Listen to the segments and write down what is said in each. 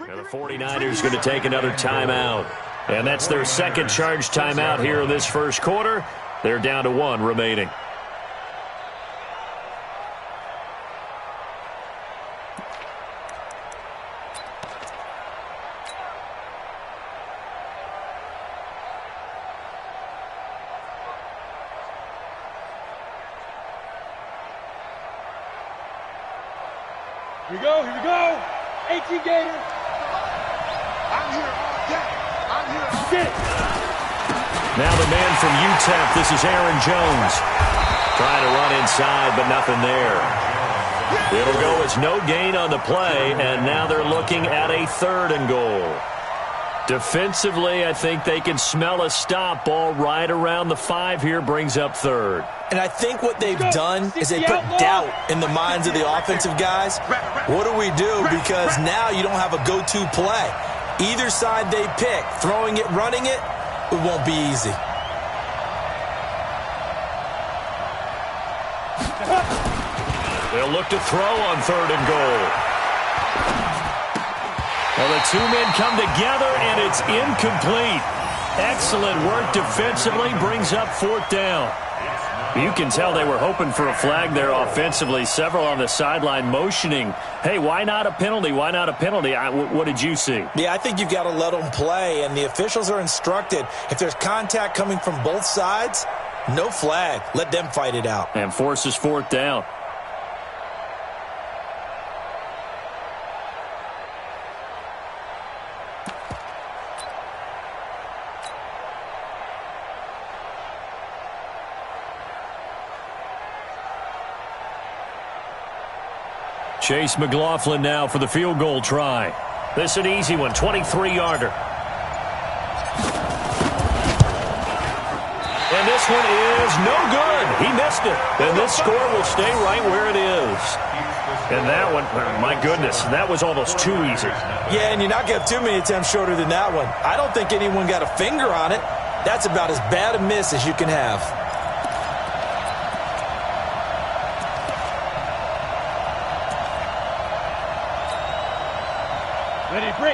And the 49ers going to take another timeout. And that's their second charge timeout here in this first quarter. They're down to one remaining. Here we go, here we go. 18 Gators. I'm here all day. I'm here all day. Now the man from UTEP, this is Aaron Jones. Trying to run inside, but nothing there. It'll go as no gain on the play, and now they're looking at a 3rd and goal. Defensively, I think they can smell a stop ball right around the 5 here, brings up 3rd. And I think what they've done is they put doubt in the minds of the offensive guys. What do we do? Because now you don't have a go-to play. Either side they pick, throwing it, running it, it won't be easy. They'll look to throw on 3rd and goal. Well, the two men come together, and it's incomplete. Excellent work defensively, brings up 4th down. You can tell they were hoping for a flag there offensively. Several on the sideline motioning, hey, why not a penalty? Why not a penalty? What did you see? Yeah, I think you've got to let them play, and the officials are instructed. If there's contact coming from both sides, no flag. Let them fight it out. And forces 4th down. Chase McLaughlin now for the field goal try. This an easy one, 23-yarder. And this one is no good. He missed it. And this score will stay right where it is. And that one, my goodness, that was almost too easy. Yeah, and you're not going to have too many attempts shorter than that one. I don't think anyone got a finger on it. That's about as bad a miss as you can have.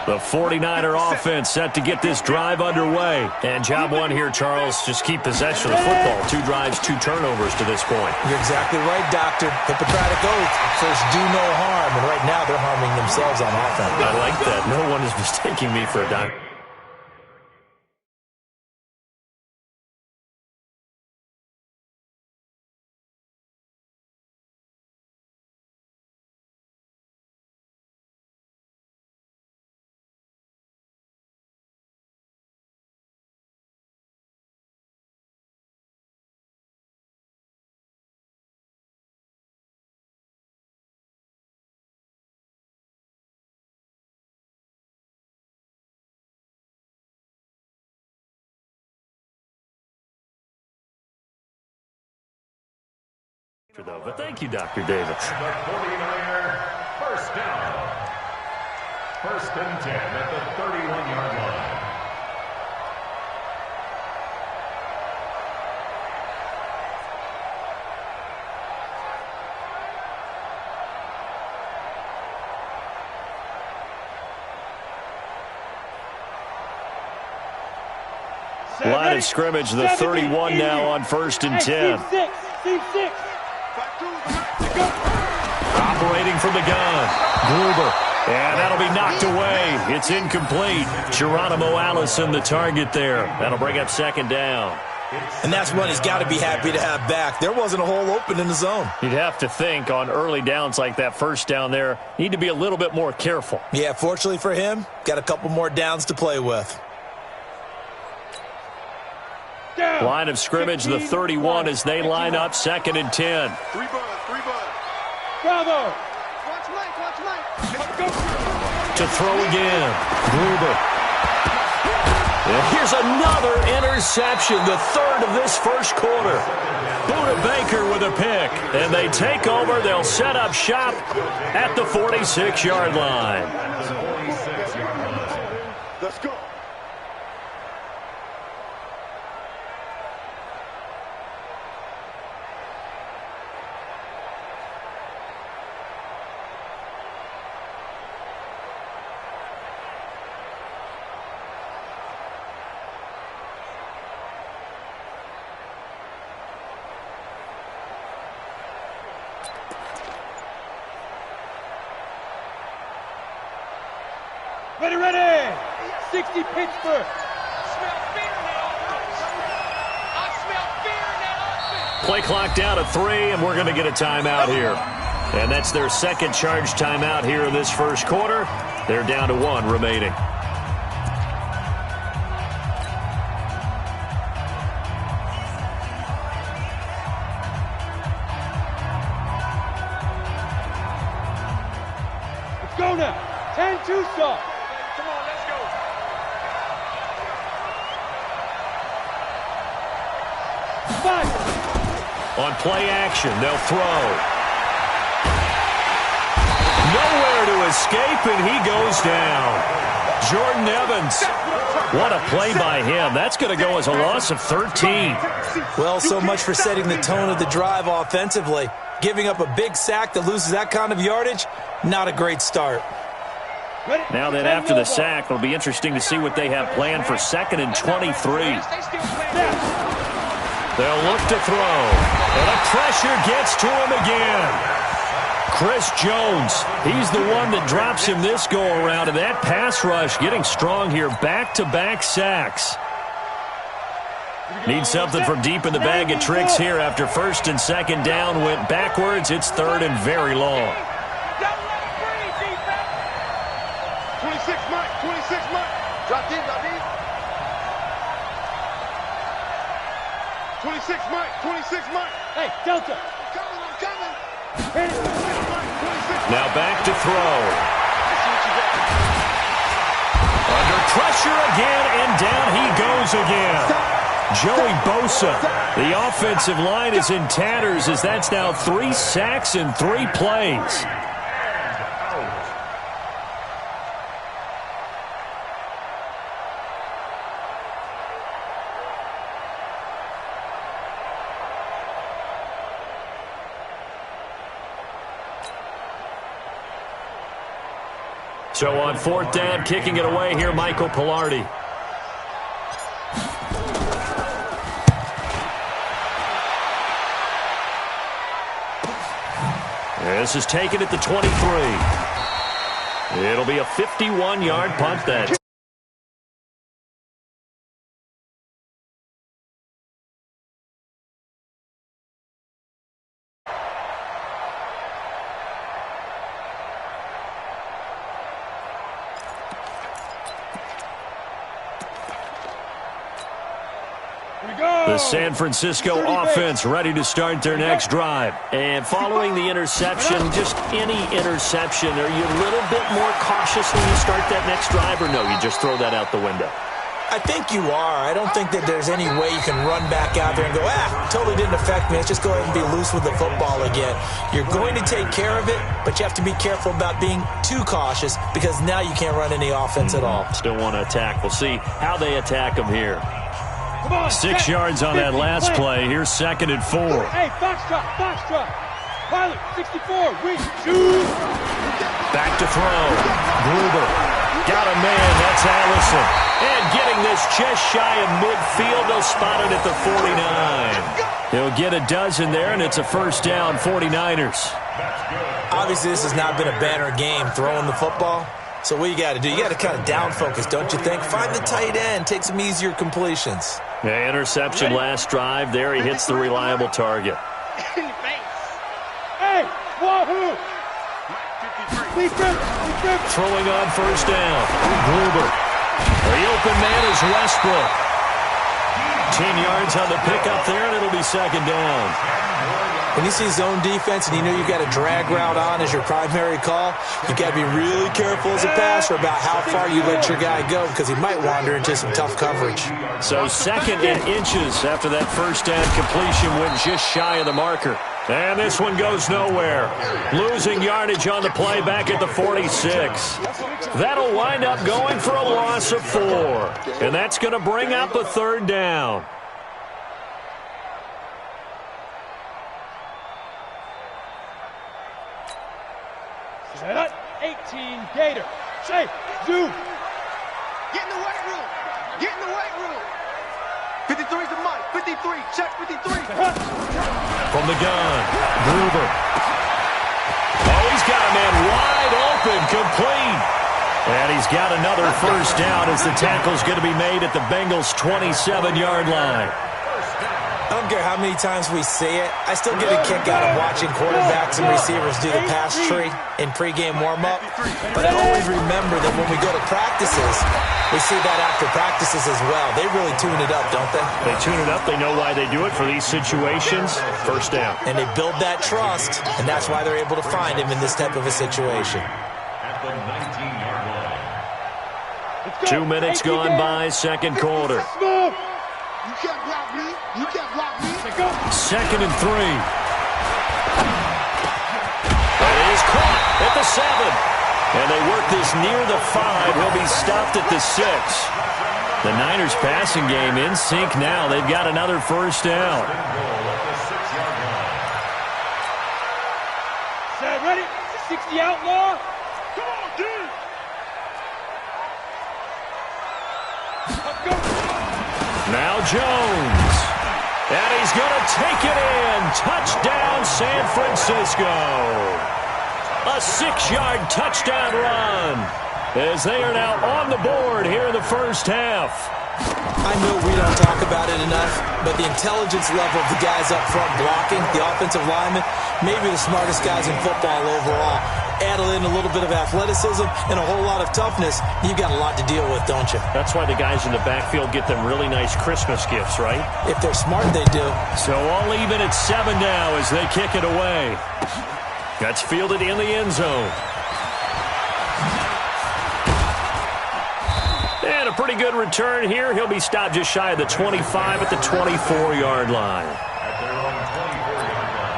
The 49er offense set to get this drive underway. And job one here, Charles, just keep possession of the football. 2 drives, 2 turnovers to this point. You're exactly right, Doctor. Hippocratic oath, first do no harm. And right now they're harming themselves on offense. I like that. No one is mistaking me for a doctor. But thank you, Dr. Davis. And the 49er first down. 1st and 10 at the 31-yard line. Line of scrimmage, the 31 now on 1st and 10. Operating from the gun, Gruber. And that'll be knocked away. It's incomplete. Geronimo Allison, the target there. That'll bring up 2nd down. And that's one he's got to be happy to have back. There wasn't a hole open in the zone. You'd have to think on early downs like that, 1st down there, need to be a little bit more careful. Yeah, fortunately for him, got a couple more downs to play with. Line of scrimmage, the 31 as they line up, 2nd and 10. 3 bud. Bravo. Watch Mike. To throw again, Gruber. And here's another interception, the 3rd of this first quarter. Buda Baker with a pick, and they take over. They'll set up shop at the 46-yard line. Let's go. Ready, ready. 60 Pittsburgh. Play clock down to 3, and we're going to get a timeout here. And that's their second charge timeout here in this first quarter. They're down to 1 remaining. Let's go now. 10-2 stop. Come on, let's go. Five. On play action, they'll throw. Nowhere to escape, and he goes down. Jordan Evans. What a play by him. That's going to go as a loss of 13. Well, so much for setting the tone of the drive offensively. Giving up a big sack that loses that kind of yardage, not a great start. Now that after the sack, it'll be interesting to see what they have planned for 2nd and 23. They'll look to throw. And the pressure gets to him again. Chris Jones, he's the one that drops him this go-around. And that pass rush getting strong here. Back-to-back sacks. Need something from deep in the bag of tricks here after 1st and 2nd down went backwards. It's 3rd and very long. 26, Mike. 26, Mike. Drop in, drop in. 26, Mike. 26, Mike. Hey, Delta. I'm coming. Hit it. Now back to throw. Under pressure again, and down he goes again. Joey Bosa. The offensive line is in tatters as that's now 3 sacks in 3 plays. So on 4th down, kicking it away here, Michael Pilardi. This is taken at the 23. It'll be a 51-yard punt then. The San Francisco offense ready to start their next drive. And following the interception, just any interception, are you a little bit more cautious when you start that next drive, or no, you just throw that out the window? I think you are. I don't think that there's any way you can run back out there and go, totally didn't affect me. Let's just go ahead and be loose with the football again. You're going to take care of it, but you have to be careful about being too cautious because now you can't run any offense at all. Still want to attack. We'll see how they attack them here. 6 yards on that last play. Here's 2nd and 4. Hey, Foxtrot. Pilot, 64, we shoot. Back to throw. Gruber. Got a man. That's Allison. And getting this just shy of midfield. They'll spot it at the 49. He'll get a dozen there, and it's a 1st down, 49ers. Obviously, this has not been a banner game throwing the football. So what you got to do, you got to kind of down focus, don't you think? Find the tight end, take some easier completions. Yeah, interception last drive. There he hits the reliable target. Hey, wahoo! Throwing on 1st down. Gruber. The open man is Westbrook. 10 yards on the pickup there, and it'll be 2nd down. When you see zone defense and you know you've got a drag route on as your primary call, you got to be really careful as a passer about how far you let your guy go because he might wander into some tough coverage. So 2nd and inches after that 1st down completion went just shy of the marker. And this one goes nowhere. Losing yardage on the play back at the 46. That'll wind up going for a loss of 4. And that's going to bring up a 3rd down. Set up, 18, Gator. Hey, Zoo. Get in the weight room. Get in the weight room. 53's the mic. 53. Check 53. From the gun, Gruber. Oh, he's got a man wide open, complete. And he's got another first down as the tackle's going to be made at the Bengals' 27-yard line. I don't care how many times we see it. I still get a kick out of watching quarterbacks and receivers do the pass tree in pregame warm-up. But I always remember that when we go to practices, we see that after practices as well. They really tune it up, don't they? They tune it up. They know why they do it for these situations. First down. And they build that trust, and that's why they're able to find him in this type of a situation. At the 19-yard line. 2 minutes gone by, second quarter. You can't block me. You can't block me. Second and 3. That is caught at the 7. And they work this near the 5. He'll be stopped at the 6. The Niners passing game in sync now. They've got another first down. Set, ready? 60 outlaw. Come on, dude. Let's go. Now Jones. And he's going to take it in. Touchdown, San Francisco. A 6-yard touchdown run as they are now on the board here in the first half. I know we don't talk about it enough, but the intelligence level of the guys up front blocking, the offensive linemen, maybe the smartest guys in football overall. Add in a little bit of athleticism and a whole lot of toughness, you've got a lot to deal with, don't you? That's why the guys in the backfield get them really nice Christmas gifts, right? If they're smart, they do. So all even at 7 now as they kick it away. That's fielded in the end zone. And a pretty good return here. He'll be stopped just shy of the 25 at the 24-yard line. At their own 24-yard line.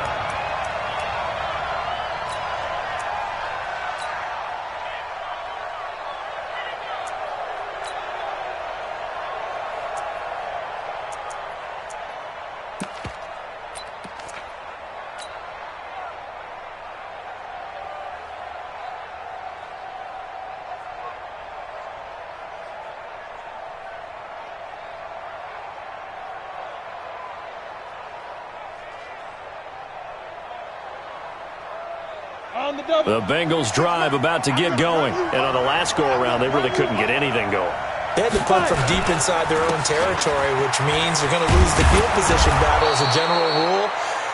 The Bengals drive about to get going. And on the last go-around, they really couldn't get anything going. They had to punt from deep inside their own territory, which means they're going to lose the field position battle as a general rule.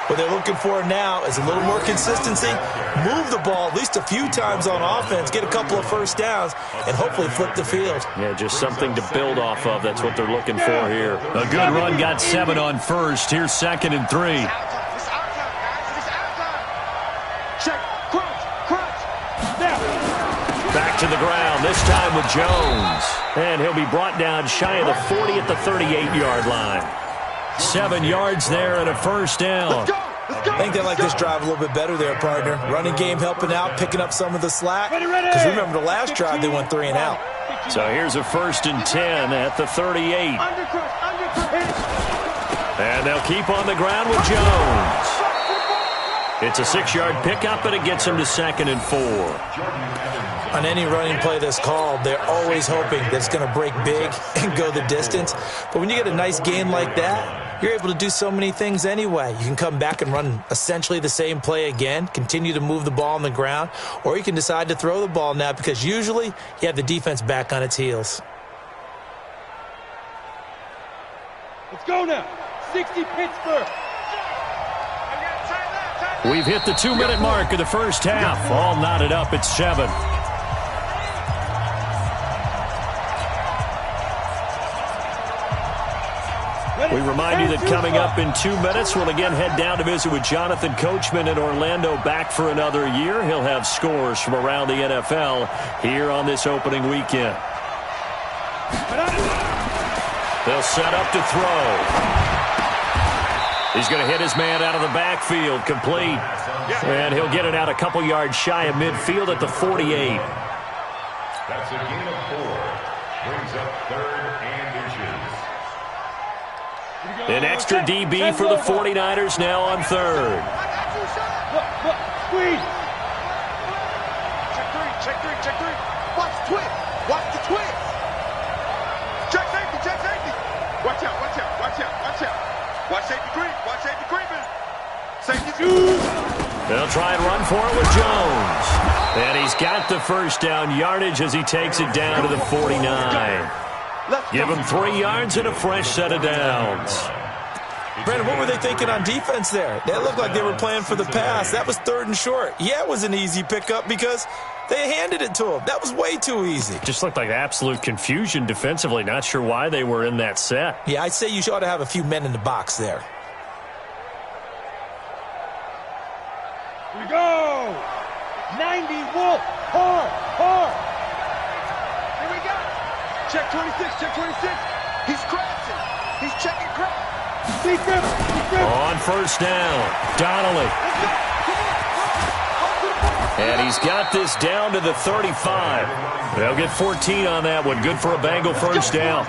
What they're looking for now is a little more consistency, move the ball at least a few times on offense, get a couple of first downs, and hopefully flip the field. Yeah, just something to build off of. That's what they're looking for here. A good run got 7 on first. Here's second and 3. Back to the ground, this time with Jones. And he'll be brought down shy of the 40 at the 38-yard line. 7 yards there and a first down. I think they like this drive a little bit better there, partner. Running game helping out, picking up some of the slack. Because remember, the last drive they went 3 and out. So here's a first and 10 at the 38. And they'll keep on the ground with Jones. It's a 6-yard pickup, and it gets him to second and 4. On any running play that's called, they're always hoping that it's going to break big and go the distance. But when you get a nice gain like that, you're able to do so many things anyway. You can come back and run essentially the same play again, continue to move the ball on the ground, or you can decide to throw the ball now because usually you have the defense back on its heels. Let's go now. 60 Pittsburgh. We've hit the 2-minute mark of the first half. All knotted up at 7. We remind you that coming up in 2 minutes, we'll again head down to visit with Jonathan Coachman in Orlando, back for another year. He'll have scores from around the NFL here on this opening weekend. They'll set up to throw. He's going to hit his man out of the backfield, complete. And he'll get it out a couple yards shy of midfield at the 48. That's a gain of 4. Brings up 3rd and inches. An extra DB for the 49ers now on 3rd. Squeeze. Check 3, check 3. Watch the twist. Watch the twist. Check safety, check safety. Watch out, watch out, watch out, watch out. Watch safety creep, watch safety creeping. Safety. They'll try and run for it with Jones. And he's got the first down yardage as he takes it down to the 49. Give him 3 yards and a fresh set of downs. Brandon, what were they thinking on defense there? That looked like they were playing for the pass. That was 3rd and short. Yeah, it was an easy pickup because they handed it to him. That was way too easy. Just looked like absolute confusion defensively. Not sure why they were in that set. Yeah, I'd say you ought to have a few men in the box there. Here we go. 90 Wolf. Hard. Here we go. Check 26, check 26. He's crashing. He's checking crash. Defense. On first down, Donnelly. And he's got this down to the 35. They'll get 14 on that one. Good for a Bengal first down.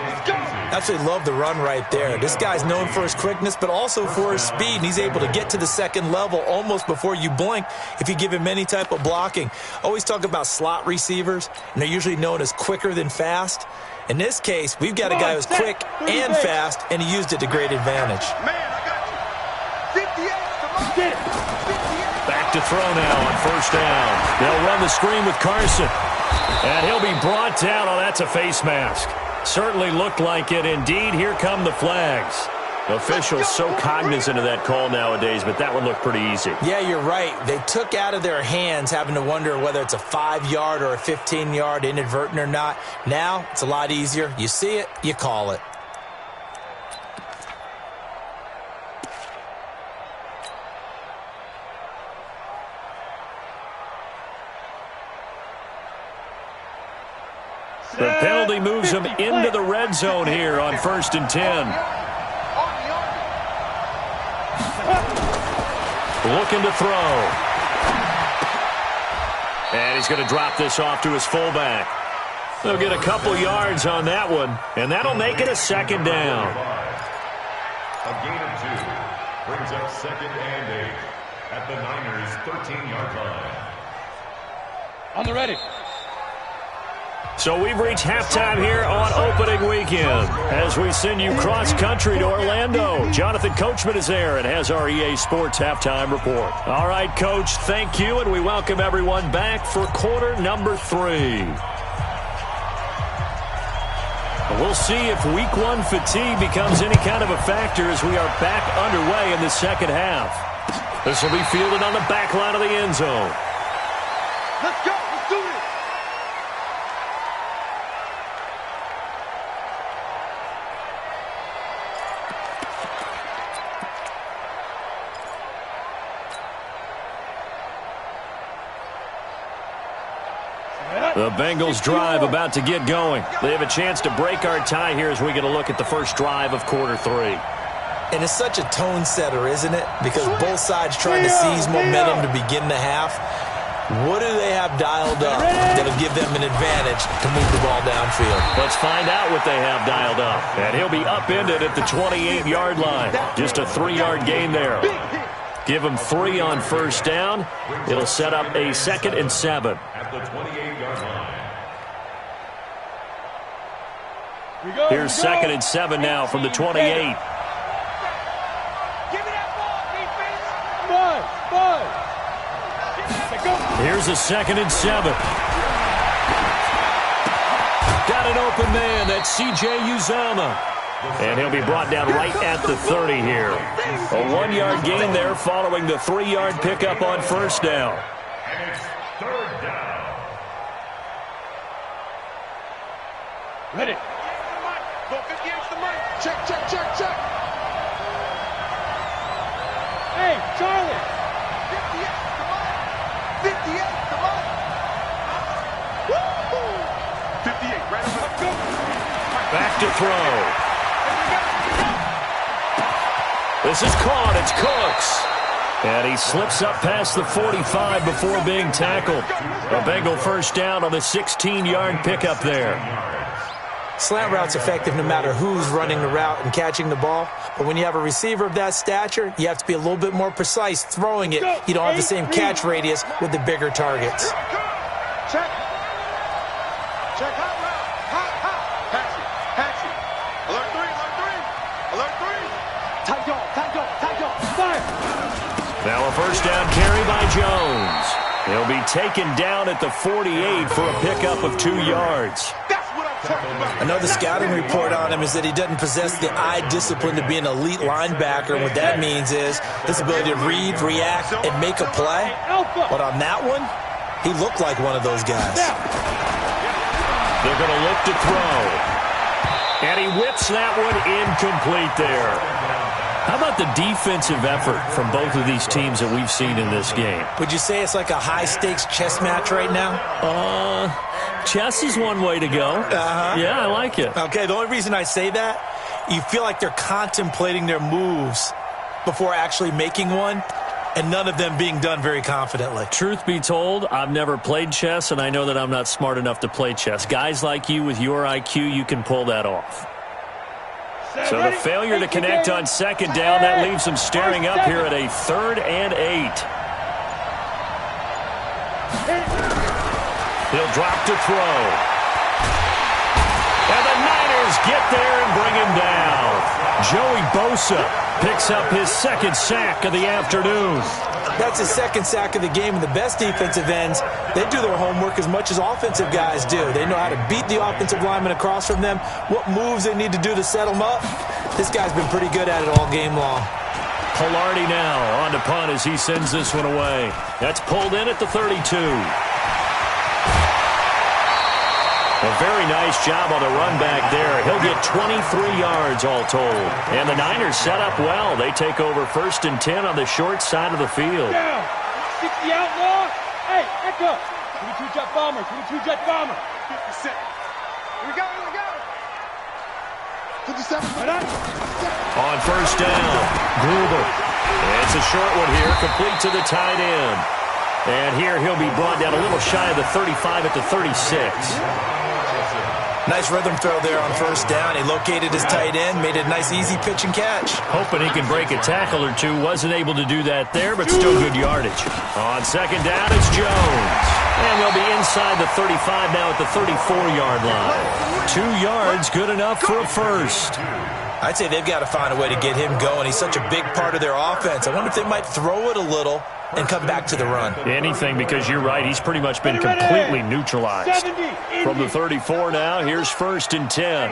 Absolutely love the run right there. This guy's known for his quickness, but also for his speed. And he's able to get to the second level almost before you blink if you give him any type of blocking. Always talk about slot receivers, and they're usually known as quicker than fast. In this case, we've got a guy who's quick and fast, and he used it to great advantage. Man, I got you. 58, come on. Get it. 58. Back to throw now on first down. They'll run the screen with Carson. And he'll be brought down. Oh, that's a face mask. Certainly looked like it. Indeed, here come the flags. Officials so cognizant of that call nowadays, but that one looked pretty easy. Yeah, you're right. They took out of their hands having to wonder whether it's a 5-yard or a 15-yard inadvertent or not. Now, it's a lot easier. You see it, you call it. The penalty moves them into the red zone here on 1st and 10. Looking to throw. And he's going to drop this off to his fullback. They'll get a couple yards on that one, and that'll make it a 2nd down. A gain of 2 brings up 2nd and 8 at the Niners' 13-yard line. On the ready. So we've reached halftime here on opening weekend as we send you cross-country to Orlando. Jonathan Coachman is there and has our EA Sports halftime report. All right, Coach, thank you, and we welcome everyone back for quarter number 3. We'll see if week 1 fatigue becomes any kind of a factor as we are back underway in the second half. This will be fielded on the back line of the end zone. Let's go. Let's do this. The Bengals drive about to get going. They have a chance to break our tie here as we get a look at the first drive of quarter 3. And it's such a tone setter, isn't it? Because both sides trying to seize momentum to begin the half. What do they have dialed up that'll give them an advantage to move the ball downfield? Let's find out what they have dialed up. And he'll be upended at the 28-yard line. Just a 3-yard gain there. Give him 3 on first down. It'll set up a 2nd and 7. At the 28-yard line. Here's 2nd and 7 now from the 28. Give me that ball, defense. Here's a 2nd and 7. Got an open man. That's C.J. Uzama. And he'll be brought down right at the 30 here. A 1-yard gain there following the 3-yard pickup on first down. And it's 3rd down. Ready. Go 58's the money. Check. Hey, Charlie. 58's the money. 58's the money. Woo! 58, right over the go. Back to throw. This is caught. It's Cooks. And he slips up past the 45 before being tackled. A Bengal first down on the 16-yard pickup there. Slant route's effective no matter who's running the route and catching the ball. But when you have a receiver of that stature, you have to be a little bit more precise throwing it. You don't have the same catch radius with the bigger targets. Check. Hot route. Hot. Patch it. Alert 3. Tight dog. Fire. Now a first down carry by Jones. He'll be taken down at the 48 for a pickup of 2 yards. That's what I'm talking about. Another scouting report on him is that he doesn't possess the eye discipline to be an elite linebacker. And what that means is his ability to read, react, and make a play. But on that one, he looked like one of those guys. They're going to look to throw. And he whips that one incomplete there. How about the defensive effort from both of these teams that we've seen in this game? Would you say it's like a high-stakes chess match right now? Chess is one way to go. Yeah, I like it. Okay, the only reason I say that, you feel like they're contemplating their moves before actually making one, and none of them being done very confidently. Truth be told, I've never played chess, and I know that I'm not smart enough to play chess. Guys like you with your IQ, you can pull that off. So the failure to connect on second down, that leaves them staring up here at a 3rd and 8. He'll drop to throw. And the Niners get there and bring him down. Joey Bosa picks up his 2nd sack of the afternoon. That's his 2nd sack of the game, and the best defensive ends, they do their homework as much as offensive guys do. They know how to beat the offensive lineman across from them, what moves they need to do to set them up. This guy's been pretty good at it all game long. Polardi now on to punt as he sends this one away. That's pulled in at the 32. A very nice job on the run back there. He'll get 23 yards all told. And the Niners set up well. They take over 1st and 10 on the short side of the field. Down. 60 outlaw. Hey, echo. 22 jet bomber. 22 jet bomber. 50 cent. Here we go. Here we go. 57. On 1st down, Gruber. It's a short one here, complete to the tight end. And here he'll be brought down a little shy of the 35 at the 36. Nice rhythm throw there on 1st down. He located his tight end, made a nice easy pitch and catch. Hoping he can break a tackle or two. Wasn't able to do that there, but still good yardage. On 2nd down, it's Jones. And they'll be inside the 35 now at the 34-yard line. 2 yards, good enough for a first. I'd say they've got to find a way to get him going. He's such a big part of their offense. I wonder if they might throw it a little and come back to the run. Anything, because you're right. He's pretty much been completely neutralized. From the 34 now, here's 1st and 10.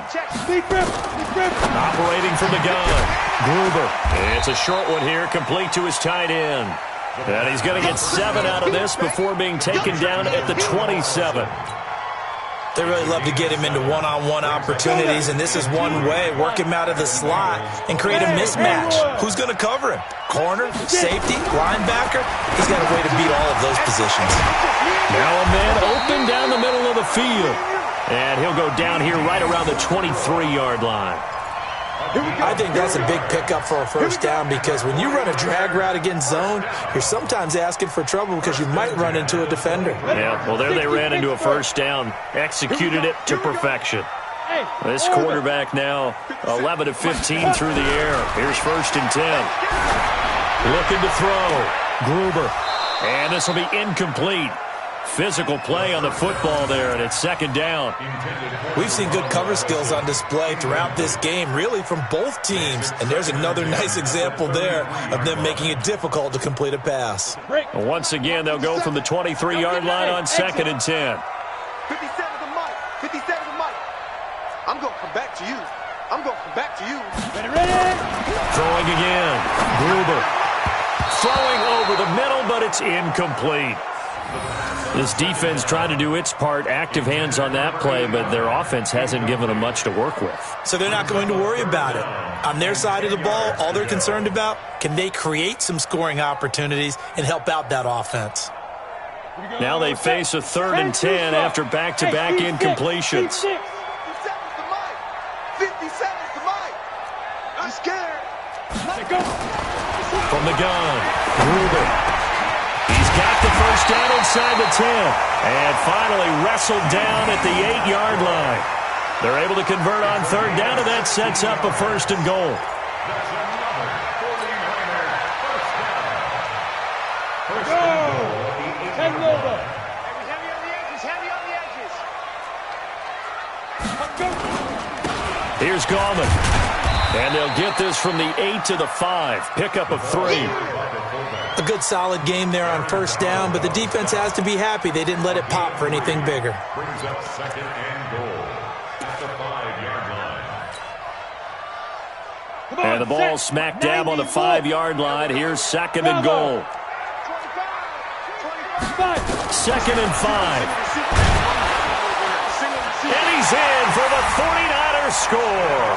Operating from the gun, Gruber. It's a short one here, complete to his tight end. And he's going to get 7 out of this before being taken down at the 27. They really love to get him into one-on-one opportunities, and this is one way. Work him out of the slot and create a mismatch. Who's going to cover him? Corner, safety, linebacker? He's got a way to beat all of those positions. Now a man open down the middle of the field. And he'll go down here right around the 23-yard line. I think that's a big pickup for a 1st down, because when you run a drag route against zone, you're sometimes asking for trouble because you might run into a defender. Yeah, well, there they ran into a 1st down, executed it to perfection. This quarterback now 11 of 15 through the air. Here's 1st and 10. Looking to throw. Gruber. And this will be incomplete. Physical play on the football there, and it's 2nd down. We've seen good cover skills on display throughout this game, really from both teams. And there's another nice example there of them making it difficult to complete a pass. Once again, they'll go from the 23-yard line on 2nd and 10. 57 to Mike. 57 to Mike. I'm going to come back to you. I'm going to come back to you. Ready? Throwing again. Gruber. Throwing over the middle, but it's incomplete. This defense tried to do its part, active hands on that play, but their offense hasn't given them much to work with. So they're not going to worry about it. On their side of the ball, all they're concerned about, can they create some scoring opportunities and help out that offense? Now they face a 3rd and 10 after back-to-back incompletions. 57 to Mike. 57 to Mike. I'm scared. From the gun, Gruber. He's got the 1st down inside the 10. And finally wrestled down at the 8-yard line. They're able to convert on 3rd down, and that sets up a 1st and goal. Heavy on the edges. Here's Gallman. And they'll get this from the 8 to the 5. Pickup of 3. A good solid game there on first down, but the defense has to be happy they didn't let it pop for anything bigger. Brings up second and goal at the 5-yard line. And the ball smack dab on the 5-yard line. Here's second and goal. 2nd and 5. And he's in for the 49ers score.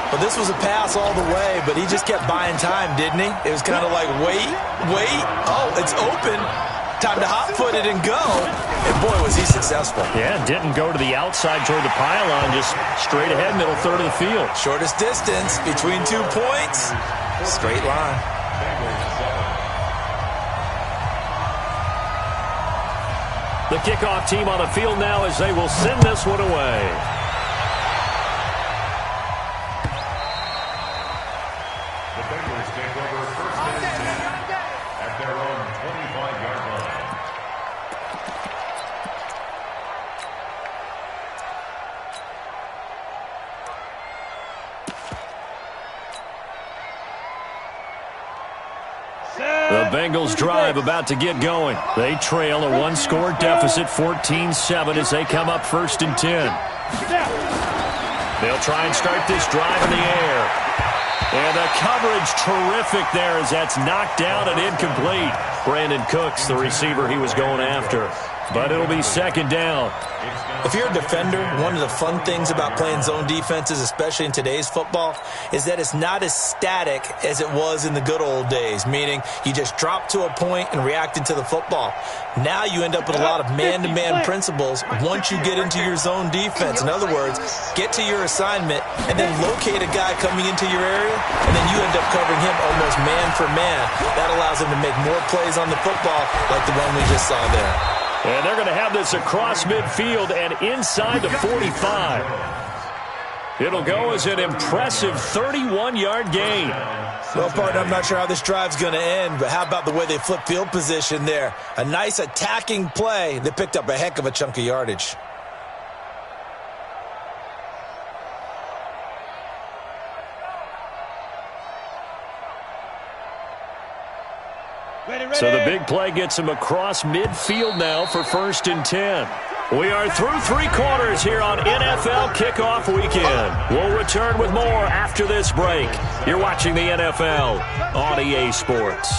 Well, this was a pass all the way, but he just kept buying time, didn't he? It was kind of like, wait. Oh, it's open. Time to hot-foot it and go. And, boy, was he successful. Yeah, didn't go to the outside toward the pylon, just straight ahead, middle third of the field. Shortest distance between 2 points. Straight line. The kickoff team on the field now as they will send this one away. The Bengals take over first and 10 at their own 25-yard line. The Bengals drive about to get going. They trail a one-score deficit, 14-7, as they come up first and 10. They'll try and start this drive in the air. And the coverage terrific there as that's knocked down and incomplete. Brandon Cooks, the receiver he was going after. But it'll be second down. If you're a defender, one of the fun things about playing zone defenses, especially in today's football, is that it's not as static as it was in the good old days, meaning you just drop to a point and react into the football. Now you end up with a lot of man-to-man principles once you get into your zone defense. In other words, get to your assignment and then locate a guy coming into your area, and then you end up covering him almost man for man. That allows him to make more plays on the football like the one we just saw there. And they're going to have this across midfield and inside the 45. It'll go as an impressive 31-yard gain. Well, partner, I'm not sure how this drive's going to end, but how about the way they flip field position there? A nice attacking play that picked up a heck of a chunk of yardage. So the big play gets him across midfield now for first and 10. We are through 3 quarters here on NFL Kickoff Weekend. We'll return with more after this break. You're watching the NFL on EA Sports.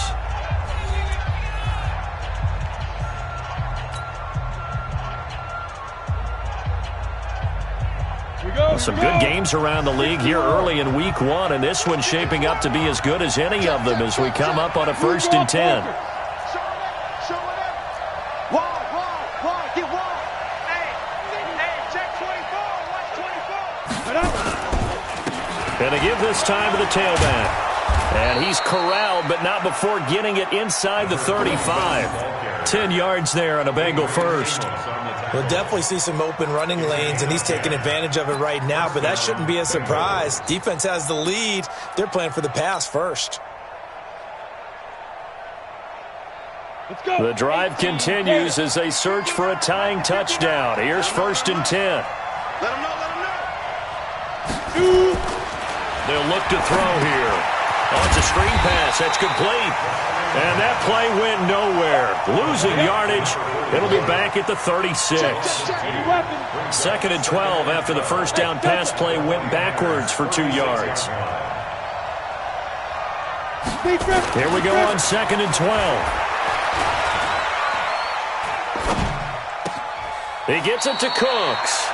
Some good games around the league here early in week 1, and this one's shaping up to be as good as any of them as we come up on a first and 10. And they give this time to the tailback. And he's corralled, but not before getting it inside the 35. 10 yards there on a Bengal first. We'll definitely see some open running lanes, and he's taking advantage of it right now, but that shouldn't be a surprise. Defense has the lead. They're playing for the pass first. The drive continues as they search for a tying touchdown. Here's first and 10. Let him know, let him know. They'll look to throw here. Oh, it's a screen pass. That's complete. And that play went nowhere. Losing yardage. It'll be back at the 36. 2nd and 12 after the first down pass play went backwards for 2 yards. Here we go on 2nd and 12. He gets it to Cooks.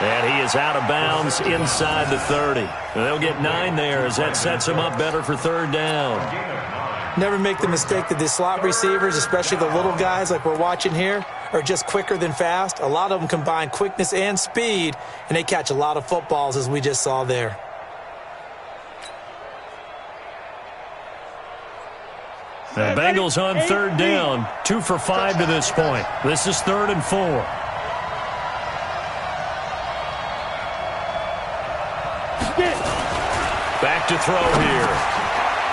And he is out of bounds inside the 30. They'll get 9 there as that sets him up better for third down. Never make the mistake that the slot receivers, especially the little guys like we're watching here, are just quicker than fast. A lot of them combine quickness and speed, and they catch a lot of footballs as we just saw there. The Bengals on third down, 2 for 5 to this point. This is 3rd and 4. Back to throw here.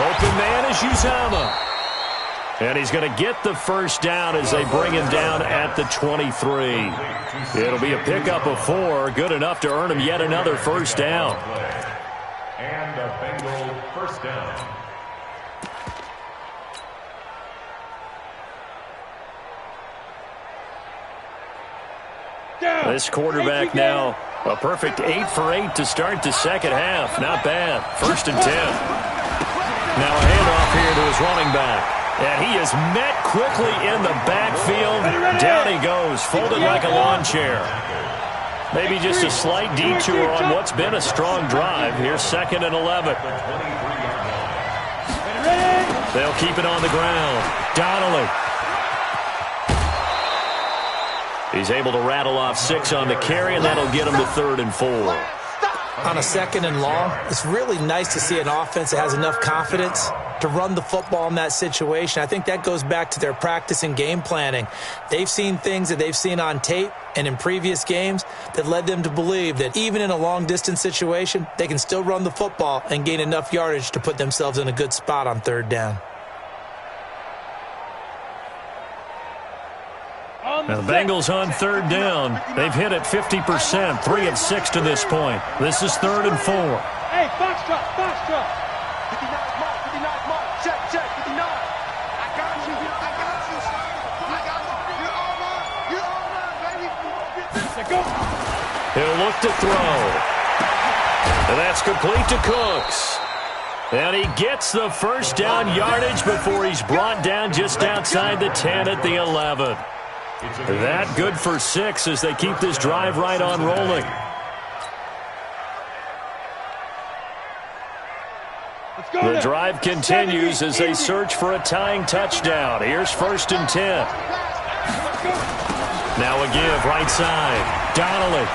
Open man is Uzama. And he's going to get the first down as they bring him down at the 23. It'll be a pickup of 4, good enough to earn him yet another first down. And a Bengal first down. This quarterback now, a perfect 8 for 8 to start the second half. Not bad. 1st and 10. Now a handoff here to his running back. And he is met quickly in the backfield. Down he goes, folded like a lawn chair. Maybe just a slight detour on what's been a strong drive. Here's 2nd and 11. They'll keep it on the ground. Donnelly. He's able to rattle off 6 on the carry, and that'll get him to 3rd and 4. On a 2nd and long, it's really nice to see an offense that has enough confidence to run the football in that situation. I think that goes back to their practice and game planning. They've seen things that they've seen on tape and in previous games that led them to believe that even in a long-distance situation, they can still run the football and gain enough yardage to put themselves in a good spot on 3rd down. Now the Bengals on 3rd down. They've hit it 50%, 3 of 6 to this point. This is 3rd and 4. Hey, box truck, box truck. 59 mark, 59 mark. Check, 59. I got you. I got you. I got you. You're all mine. You're all mine, baby. Go. He'll look to throw. And that's complete to Cooks. And he gets the 1st down yardage before he's brought down just outside the 10 at the 11. That good for 6 as they keep this drive right on rolling. The drive continues as they search for a tying touchdown. Here's 1st and 10. Now a give right side. Donnelly.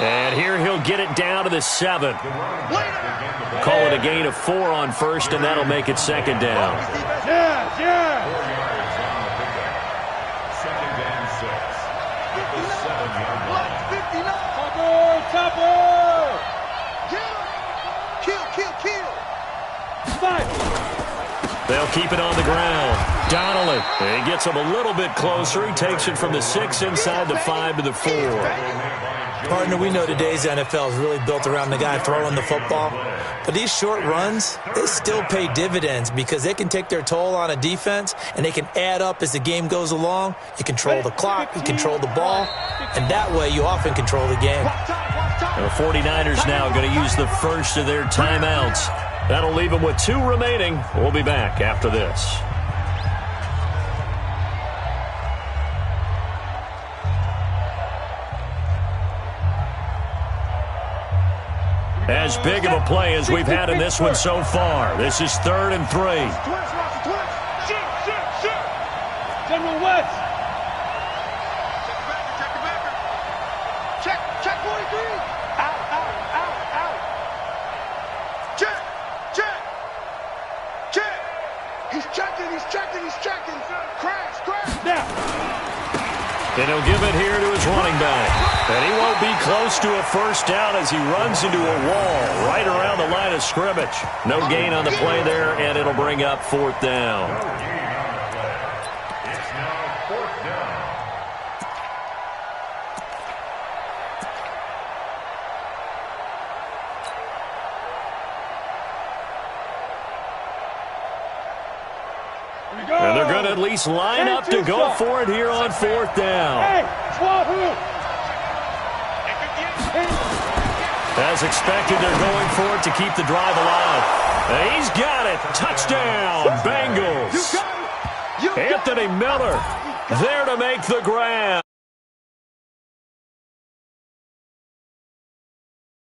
And here he'll get it down to the 7. Call it a gain of 4 on 1st, and that'll make it 2nd down. Yeah. Topper! Kill. They'll keep it on the ground. Donnelly. He gets him a little bit closer. He takes it from the 6 inside the 5 to the 4. Partner, we know today's NFL is really built around the guy throwing the football. But these short runs, they still pay dividends because they can take their toll on a defense, and they can add up as the game goes along. You control the clock, you control the ball, and that way you often control the game. And the 49ers now going to use the first of their timeouts. That'll leave them with 2 remaining. We'll be back after this. As big of a play as we've had in this one so far. This is 3rd and 3. General West. Check 43. Out. Check. He's checking. Crash. Now. And he'll give it here to his running back. And he won't be close to a 1st down as he runs into a wall right around the line of scrimmage. No gain on the play there, and it'll bring up 4th down. It's now 4th down. And they're going to at least line up to go for it here on 4th down. As expected, they're going for it to keep the drive alive. And he's got it. Touchdown, Bengals. Anthony Miller there to make the grab.